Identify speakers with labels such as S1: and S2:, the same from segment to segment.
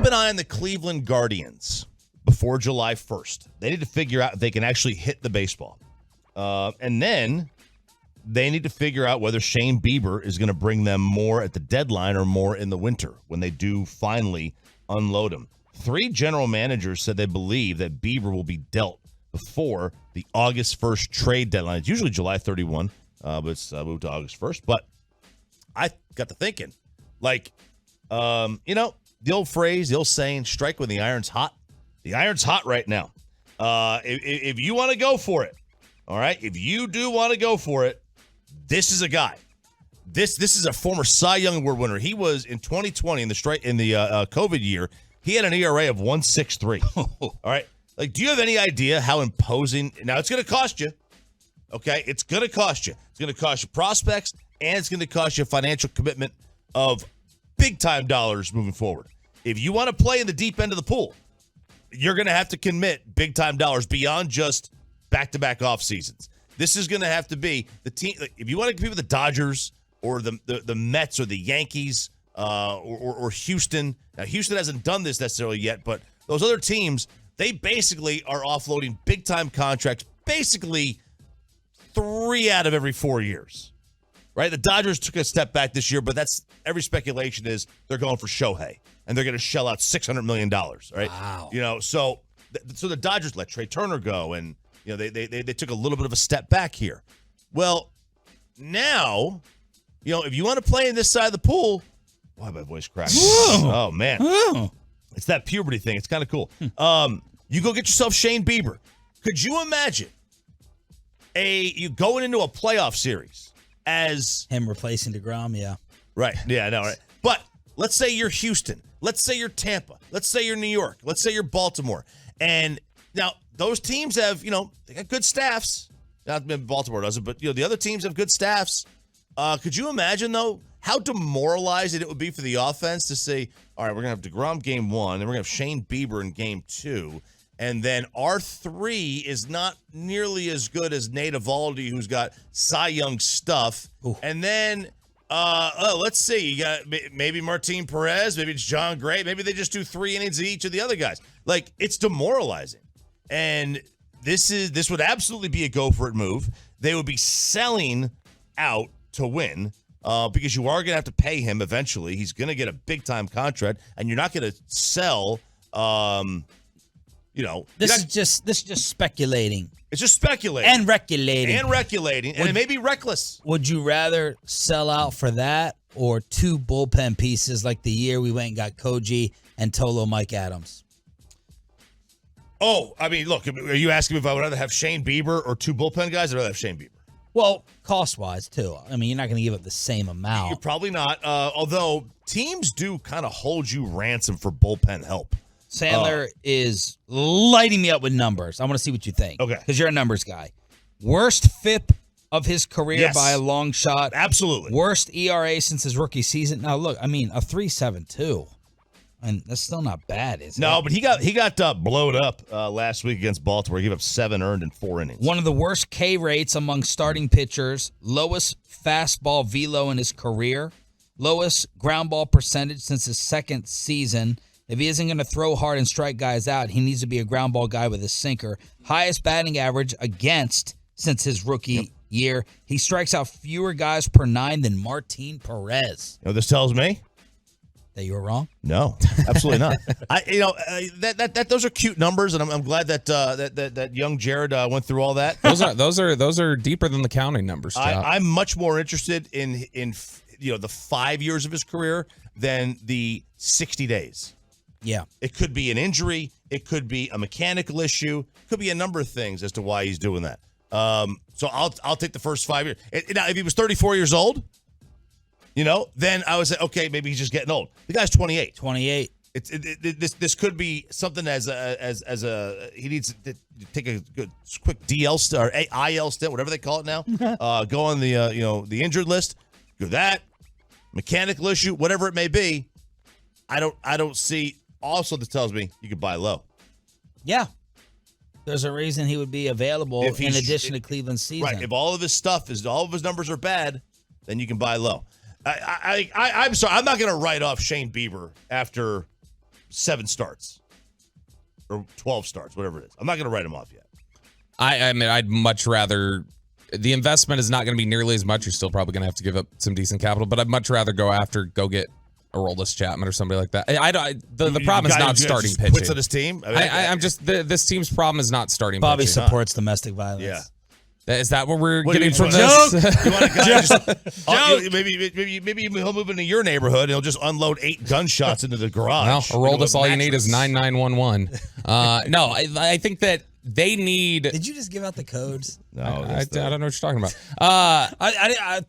S1: an eye on the Cleveland Guardians before July 1st. They need to figure out if they can actually hit the baseball. And then they need to figure out whether Shane Bieber is going to bring them more at the deadline or more in the winter when they do finally unload him. 3 general managers said they believe that Bieber will be dealt before the August 1st trade deadline. It's usually July 31, but it's moved to August 1st. But I got to thinking, the old phrase, the old saying, strike when the iron's hot. The iron's hot right now. If you want to go for it, all right, if you do want to go for it, this is a guy. This is a former Cy Young Award winner. He was in 2020 in the COVID year. He had an ERA of 1.63. All right. Do you have any idea how imposing? Now, it's going to cost you. Okay. It's going to cost you. It's going to cost you prospects, and it's going to cost you a financial commitment of big time dollars moving forward. If you want to play in the deep end of the pool, you're going to have to commit big time dollars beyond just back-to-back off seasons. This is going to have to be the team. If you want to compete with the Dodgers or the Mets or the Yankees or Houston. Now, Houston hasn't done this necessarily yet, but those other teams, they basically are offloading big-time contracts, basically 3 out of every 4 years. Right? The Dodgers took a step back this year, but that's every speculation is they're going for Shohei, and they're going to shell out $600 million. Right?
S2: Wow.
S1: So the Dodgers let Trey Turner go, and they took a little bit of a step back here. Well, now, if you want to play in this side of the pool, why my voice cracked? Oh man, it's that puberty thing. It's kind of cool. You go get yourself Shane Bieber. Could you imagine you going into a playoff series as
S2: him replacing DeGrom? Yeah.
S1: Right. Yeah, I know, right. But let's say you're Houston. Let's say you're Tampa. Let's say you're New York. Let's say you're Baltimore. And now those teams have, they got good staffs. Not Baltimore doesn't, but the other teams have good staffs. Could you imagine, though, how demoralizing it would be for the offense to say, all right, we're going to have DeGrom game 1, then we're going to have Shane Bieber in game 2, and then our 3 is not nearly as good as Nate Eovaldi, who's got Cy Young stuff. Ooh. And then, let's see, you got maybe Martin Perez, maybe it's John Gray, maybe they just do 3 innings of each of the other guys. It's demoralizing. And this would absolutely be a go-for-it move. They would be selling out to win. Because you are going to have to pay him eventually. He's going to get a big-time contract, and you're not going to sell,
S2: This is just speculating.
S1: It's just speculating.
S2: And regulating.
S1: And it may be reckless.
S2: Would you rather sell out for that or 2 bullpen pieces like the year we went and got Koji and Tolo Mike Adams?
S1: Oh, I mean, look, are you asking me if I would rather have Shane Bieber or 2 bullpen guys? I'd rather have Shane Bieber.
S2: Well, cost-wise, too. I mean, you're not going to give up the same amount.
S1: You're probably not, although teams do kind of hold you ransom for bullpen help.
S2: Sandler is lighting me up with numbers. I want to see what you think.
S1: Okay.
S2: Because you're a numbers guy. Worst FIP of his career by a long shot.
S1: Absolutely.
S2: Worst ERA since his rookie season. Now, look, I mean, a 3.72. And that's still not bad, is it?
S1: No, but he got blowed up last week against Baltimore. He gave up 7 earned in 4 innings.
S2: One of the worst K rates among starting pitchers. Lowest fastball velo in his career. Lowest ground ball percentage since his second season. If he isn't going to throw hard and strike guys out, he needs to be a ground ball guy with a sinker. Highest batting average against since his rookie year. He strikes out fewer guys per 9 than Martin Perez.
S1: You know what this tells me?
S2: That you were wrong?
S1: No, absolutely not. Those are cute numbers, and I'm glad that young Jared went through all that.
S3: Those are deeper than the counting numbers.
S1: I'm much more interested in the 5 years of his career than the 60 days.
S2: Yeah,
S1: it could be an injury, it could be a mechanical issue, it could be a number of things as to why he's doing that. So I'll take the first 5 years. Now, if he was 34 years old. Then I would say, okay, maybe he's just getting old. The guy's 28.
S2: 28.
S1: This could be something as he needs to take a good quick DL stint or IL stint, whatever they call it now. Go on the injured list. Do that. Mechanical issue, whatever it may be. I don't see. Also, this tells me you could buy low.
S2: Yeah. There's a reason he would be available in addition to Cleveland's season.
S1: Right. If all of his numbers are bad, then you can buy low. I'm sorry. I'm not going to write off Shane Bieber after 7 starts or 12 starts, whatever it is. I'm not going to write him off yet.
S3: I mean, I'd much rather. The investment is not going to be nearly as much. You're still probably going to have to give up some decent capital, but I'd much rather go get Aroldis Chapman or somebody like that. The problem is not starting pitching.
S1: Quits on his team.
S3: I'm just this team's problem is not starting.
S2: Bobby
S3: pitching.
S2: supports domestic violence.
S1: Yeah.
S3: Is that what we're
S1: What
S3: getting
S1: do you
S3: from
S1: want?
S3: this?
S1: You want a guy just, maybe he'll move into your neighborhood and he'll just unload 8 gunshots into the garage.
S3: Well, Aroldis, all you need is 9911. No, I think that they need.
S2: Did you just give out the codes?
S1: No,
S3: I don't know what you're talking about.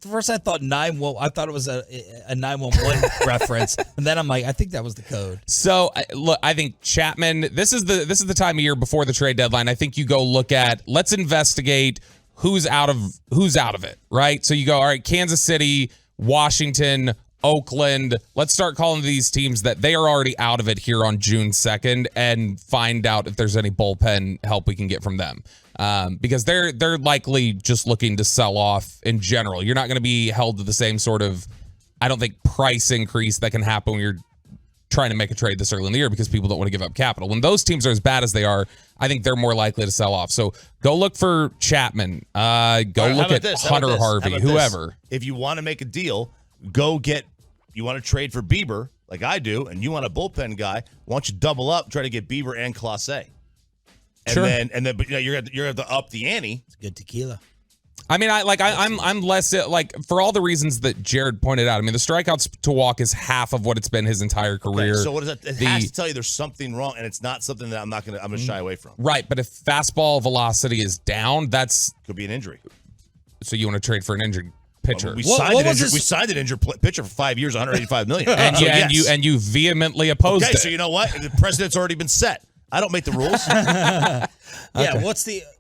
S2: First I thought I thought it was a 911 reference, and then I'm like, I think that was the code.
S3: So look, I think Chapman. This is the time of year before the trade deadline. I think you go look at. Let's investigate who's out of it, right? So you go, all right, Kansas City, Washington, Oakland. Let's start calling these teams that they are already out of it here on June 2nd and find out if there's any bullpen help we can get from them. Because they're likely just looking to sell off in general. You're not going to be held to the same sort of, I don't think, price increase that can happen when you're trying to make a trade this early in the year because people don't want to give up capital. When those teams are as bad as they are, I think they're more likely to sell off. So go look for Chapman. Look at Hunter Harvey, whoever.
S1: If you want to make a deal, you want to trade for Bieber, like I do, and you want a bullpen guy, why don't you double up, try to get Bieber and Clase? And
S3: Sure.
S1: then but, you're going to up the ante.
S2: It's good tequila.
S3: I mean, I'm less like for all the reasons that Jared pointed out. I mean, the strikeouts to walk is half of what it's been his entire career.
S1: Okay, so what is that? It has to tell you there's something wrong, and it's not something that I'm going to shy away from.
S3: Right, but if fastball velocity is down, that's
S1: Could be an injury.
S3: so you want to trade for an injured pitcher.
S1: We signed an injured pitcher for 5 years, $185 million.
S3: and you vehemently opposed it.
S1: Okay, so you know what? The precedent's already been set. I don't make the rules.
S2: Yeah,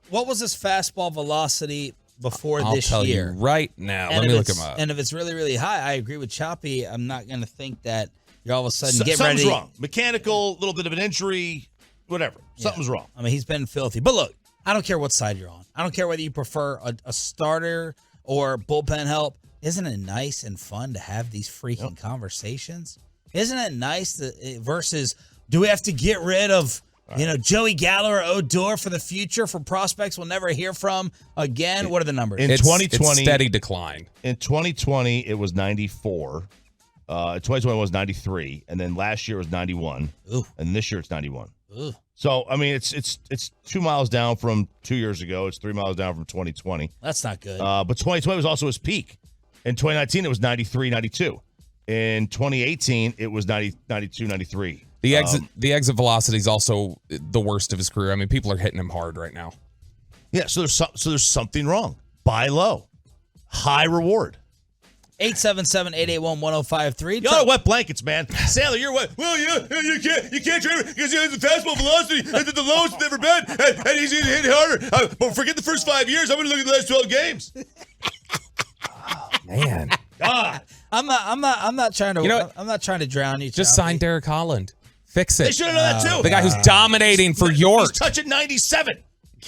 S2: what was his fastball velocity before
S3: I'll
S2: this
S3: tell
S2: year?
S3: you right now.
S2: And
S3: Let me
S2: if
S3: look
S2: it's-
S3: him up.
S2: And if it's really, really high, I agree with Choppy. I'm not going to think that you're all of a sudden getting
S1: Something's
S2: ready.
S1: wrong. Mechanical, little bit of an injury, whatever. Something's wrong.
S2: I mean, he's been filthy. But look, I don't care what side you're on. I don't care whether you prefer a starter or bullpen help. Isn't it nice and fun to have these freaking conversations? Isn't it nice versus do we have to get rid of Joey Gallo or Odor for the future for prospects we'll never hear from again? What are the numbers?
S1: In 2020,
S3: it's steady decline.
S1: In 2020, it was 94. 2021 was 93, and then last year was 91.
S2: Ooh.
S1: And this year it's 91.
S2: Ooh.
S1: So I mean, it's 2 miles down from 2 years ago. It's 3 miles down from 2020.
S2: That's not good.
S1: But 2020 was also his peak. In 2019, it was 93, 92. In 2018, it was 90, 92, 93.
S3: The exit velocity is also the worst of his career. I mean, people are hitting him hard right now.
S1: Yeah, so there's something wrong. Buy low, high reward.
S2: 877-881-1053.
S1: Y'all are wet blankets, man. Sailor, you're wet. Well, you can't trade him because he has the fastball velocity and the lowest it's ever been, and he's hit harder. But forget the first 5 years. I'm going to look at the last 12 games.
S3: Man,
S1: God,
S2: I'm not trying to. I'm not trying to drown you.
S3: just
S2: Choppy.
S3: sign Derek Holland. Fix it.
S1: they should have done that too.
S3: The guy who's dominating for York.
S1: He's touching 97.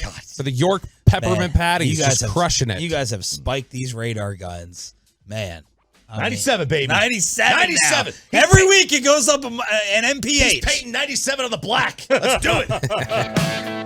S2: God.
S3: For the York peppermint patty. He's just
S2: have,
S3: crushing it.
S2: You guys have spiked these radar guns, man.
S1: 97, baby.
S2: 97.
S1: 97.
S2: Now. Every week it goes up an MP8.
S1: He's painting 97 on the black. Let's do it.